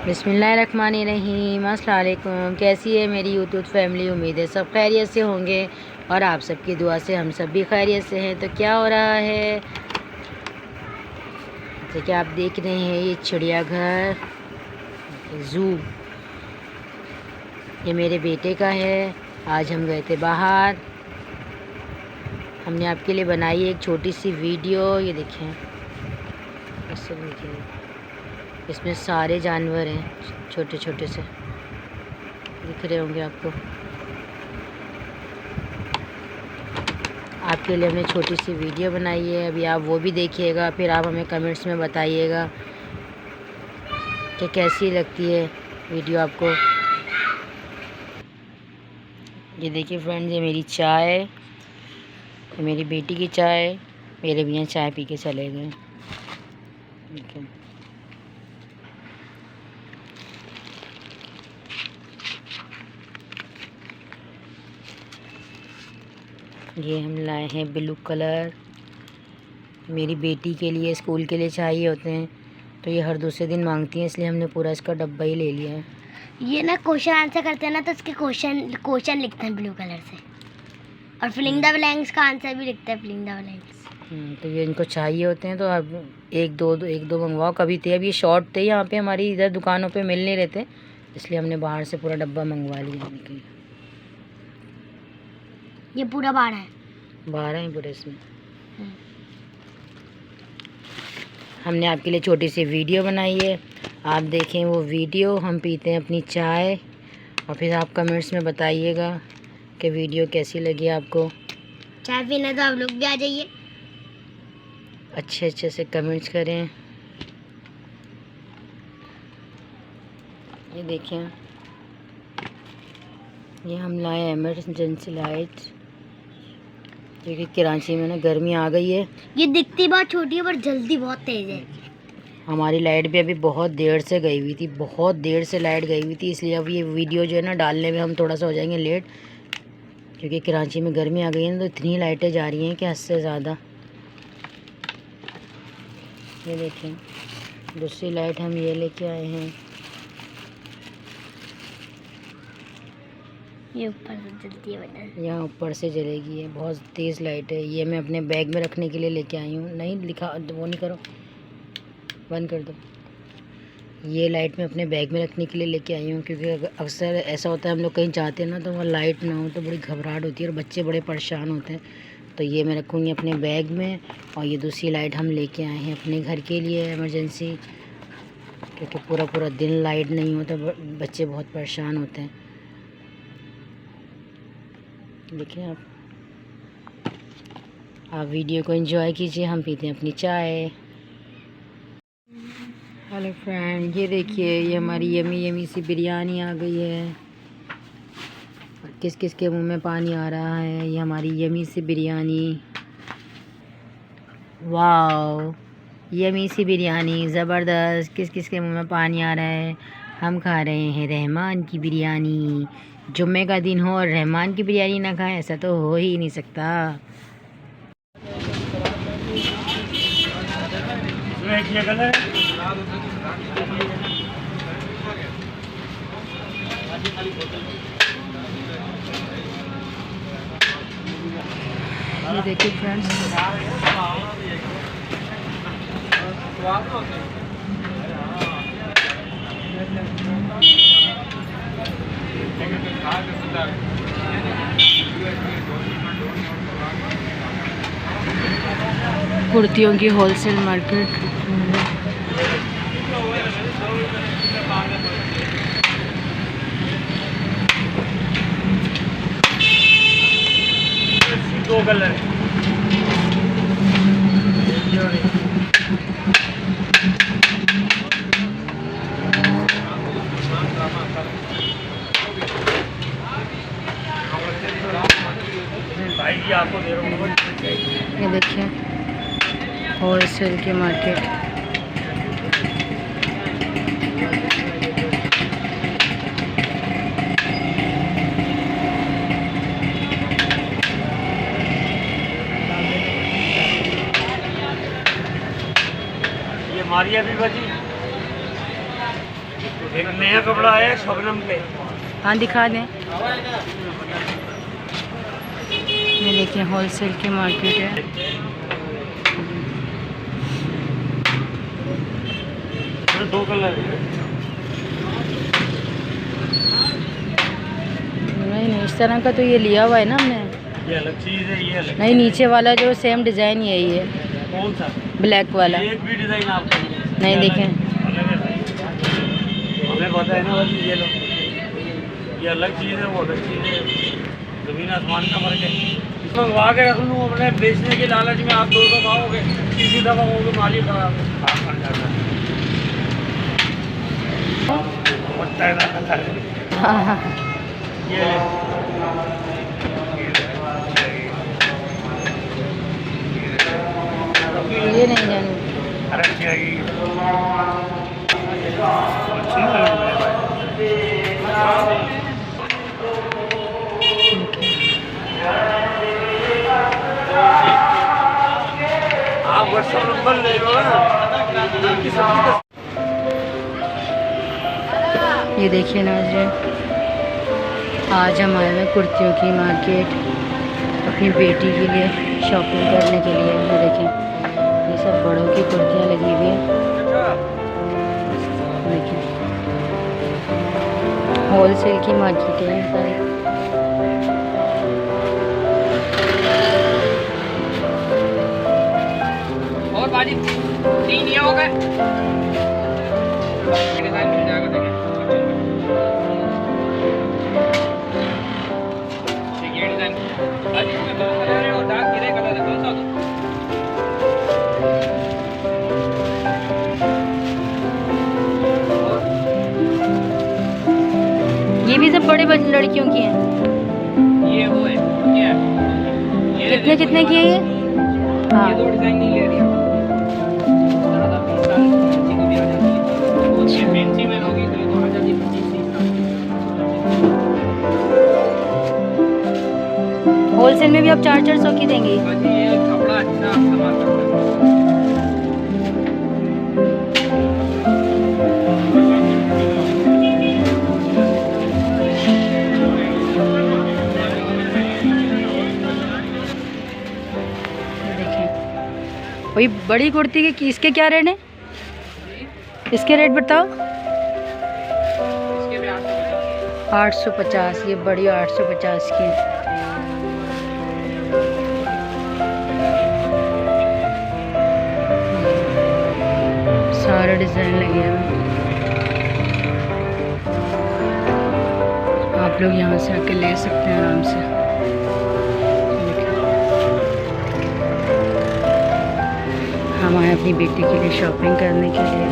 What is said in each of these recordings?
बिस्मिल्लाहिर्रहमानिर्रहीम। अस्सलाम वालेकुम। कैसी है मेरी यूट्यूब फैमिली? उम्मीद है सब खैरियत से होंगे और आप सबकी दुआ से हम सब भी खैरियत से हैं। तो क्या हो रहा है, जैसे कि आप देख रहे हैं, ये चिड़ियाघर ज़ू ये मेरे बेटे का है। आज हम गए थे बाहर, हमने आपके लिए बनाई एक छोटी सी वीडियो। ये देखें, ऐसे देखिए, इसमें सारे जानवर हैं, छोटे छोटे से दिख रहे होंगे आपको। आपके लिए हमने छोटी सी वीडियो बनाई है, अभी आप वो भी देखिएगा, फिर आप हमें कमेंट्स में बताइएगा कि कैसी लगती है वीडियो आपको। ये देखिए फ्रेंड्स, ये मेरी चाय, ये मेरी बेटी की चाय, मेरे भी यहाँ चाय पी के चले गए। देखिए, ये हम लाए हैं ब्लू कलर, मेरी बेटी के लिए स्कूल के लिए चाहिए होते हैं, तो ये हर दूसरे दिन मांगती हैं, इसलिए हमने पूरा इसका डब्बा ही ले लिया है। ये ना क्वेश्चन आंसर करते हैं ना, तो इसके क्वेश्चन लिखते हैं ब्लू कलर से, और फिलिंग द ब्लैंक्स का आंसर भी लिखते हैं, फिलिंग द ब्लैंक्स। तो ये इनको चाहिए होते हैं, तो आप एक दो मंगवाओ। कभी थे, अब ये शॉर्ट थे यहाँ पे, हमारी इधर दुकानों पे मिल नहीं रहे थे, इसलिए हमने बाहर से पूरा डब्बा मंगवा लिया। ये पूरा 12 हैं पूरे इसमें। हमने आपके लिए छोटी सी वीडियो बनाई है, आप देखें वो वीडियो। हम पीते हैं अपनी चाय और फिर आप कमेंट्स में बताइएगा कि वीडियो कैसी लगी आपको। चाय पीने तो आप लोग भी आ जाइए, अच्छे से कमेंट्स करें। ये देखें, ये हम लाए इमरजेंसी लाइट, क्योंकि कराची में ना गर्मी आ गई है। ये दिखती बहुत छोटी है पर जल्दी बहुत तेज है। हमारी लाइट भी अभी बहुत देर से गई हुई थी, बहुत देर से लाइट गई हुई थी, इसलिए अब ये वीडियो जो है ना डालने में हम थोड़ा सा हो जाएंगे लेट, क्योंकि कराची में गर्मी आ गई है ना, तो इतनी लाइटें जा रही हैं कि हद से ज़्यादा। ये देखें, दूसरी लाइट हम ये लेके आए हैं, ये ऊपर से जलती है बटन, यहाँ ऊपर से जलेगी। ये बहुत तेज़ लाइट है, ये मैं अपने बैग में रखने के लिए लेके आई हूँ। नहीं लिखा, वो नहीं करो, बंद कर दो। ये लाइट मैं अपने बैग में रखने के लिए लेके आई हूँ, क्योंकि अक्सर ऐसा होता है हम लोग कहीं जाते हैं ना, तो वहाँ लाइट ना हो तो बड़ी घबराहट होती है और बच्चे बड़े परेशान होते हैं। तो ये मैं रखूँगी अपने बैग में। और ये दूसरी लाइट हम लेके आए हैं अपने घर के लिए इमरजेंसी, क्योंकि पूरा दिन लाइट नहीं हो तो बच्चे बहुत परेशान होते हैं। देखिए, आप वीडियो को एंजॉय कीजिए, हम पीते हैं अपनी चाय। हेलो फ्रेंड, ये देखिए, ये हमारी यमी सी बिरयानी आ गई है। और किस किस के मुंह में पानी आ रहा है, ये हमारी यमी सी बिरयानी। वाओ, यमी सी बिरयानी ज़बरदस्त। किस किस के मुंह में पानी आ रहा है? हम खा रहे हैं रहमान की बिरयानी। जुम्मे का दिन हो और रहमान की बिरयानी ना खाएं, ऐसा तो हो ही नहीं सकता। ये देखिए फ्रेंड्स, कुर्तियों की होलसेल मार्केट। दो कलर भाई जी आपको दे रहा हूँ। ये देखिए होलसेल की मार्केट। मारिया भी बची। एक नया कपड़ा आया है शबनम पे। हाँ दिखा दें। ये देखिए होलसेल की मार्केट है। दो कलर है। नहीं, इस तरह का तो ये लिया हुआ है ना हमने। ये अलग चीज़ है, ये अलग। नहीं, नीचे वाला जो सेम डिज़ाइन यही है। कौन सा? ब्लैक वाला। एक भी डिज़ाइन आपको नहीं देखें। हमें पता है ना भाई, ये लो, ये अलग चीज़ है, वो अलग चीज़ है, ज़मीन आसमान का फर्क है। मंगवा के रख लूँ अपने बेचने के लालच में, आप 2 दफ़ा आओगे, तीसरी दफ़ा होगे माली खराब कर जाता है। हाँ हाँ ये ले। ये नहीं जाने। अरे क्या आप व्हाट्सएप नंबर ले लो ना। ये देखिए नाज़रीन, आज हम आए हैं कुर्तियों की मार्केट अपनी बेटी के लिए शॉपिंग करने के लिए। ये देखें, ये सब बड़ों की कुर्तियाँ लगी हुई हैं। देखिए होलसेल की मार्केट है सारी। और बाजी 3 ये हो गए। डिजाइन मिल जाएगा, देखिए ये डिजाइन बाजी इसमें 2 कलर है और डार्क ग्रे कलर है। कौन सा दो? ये भी सब बड़े लड़कियों की हैं। ये वो है, ये कितने कितने की है ये? हाँ ये 2 डिजाइन नहीं ले रही ज़्यादा 20 साल की बच्ची को भी आ जाती है। और ये फैंसी में लोगी तो ये तो आ जाती है 25-30 साल की। होलसेल में भी आप 400-400 की देंगे। बाजी ये कपड़ा अच्छा इस्तेमाल करता है। वही बड़ी कुर्ती के इसके क्या रेट है? इसके रेट बताओ। इसके भी 850। 850। ये बड़ी 850 की। सारे डिज़ाइन लगे हैं। आप लोग यहाँ से आके ले सकते हैं आराम से। हम आए अपनी बेटी के लिए शॉपिंग करने के लिए।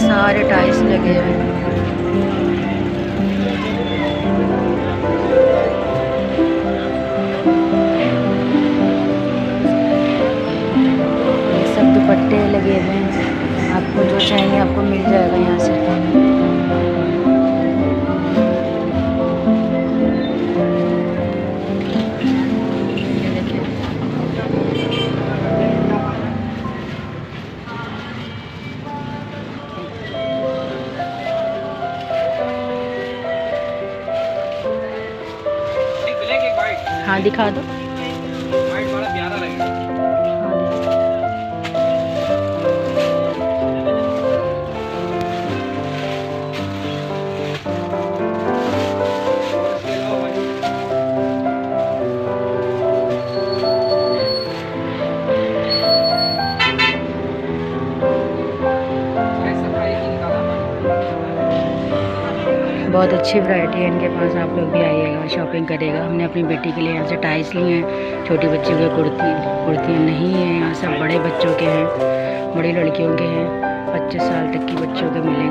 सारे टाइल्स लगे हुए हैं। ये सब दुपट्टे लगे हुए हैं। आपको जो चाहिए आपको मिल जाएगा यहाँ से। हाँ दिखा दो। वाइट वाला प्यारा लगेगा। हाँ इसके अलावा बाजी सफाई की निकाला। बहुत अच्छी वैरायटी है इनके पास। आप लोग भी आइएगा, शॉपिंग करिएगा। हमने अपनी बेटी के लिए यहाँ से टाइल्स लिए हैं। छोटी बच्चियों के कुर्तियाँ नहीं हैं यहाँ, सब बड़े बच्चों के हैं, बड़ी लड़कियों के हैं। 25 साल तक की बच्चों के मिलेंगे।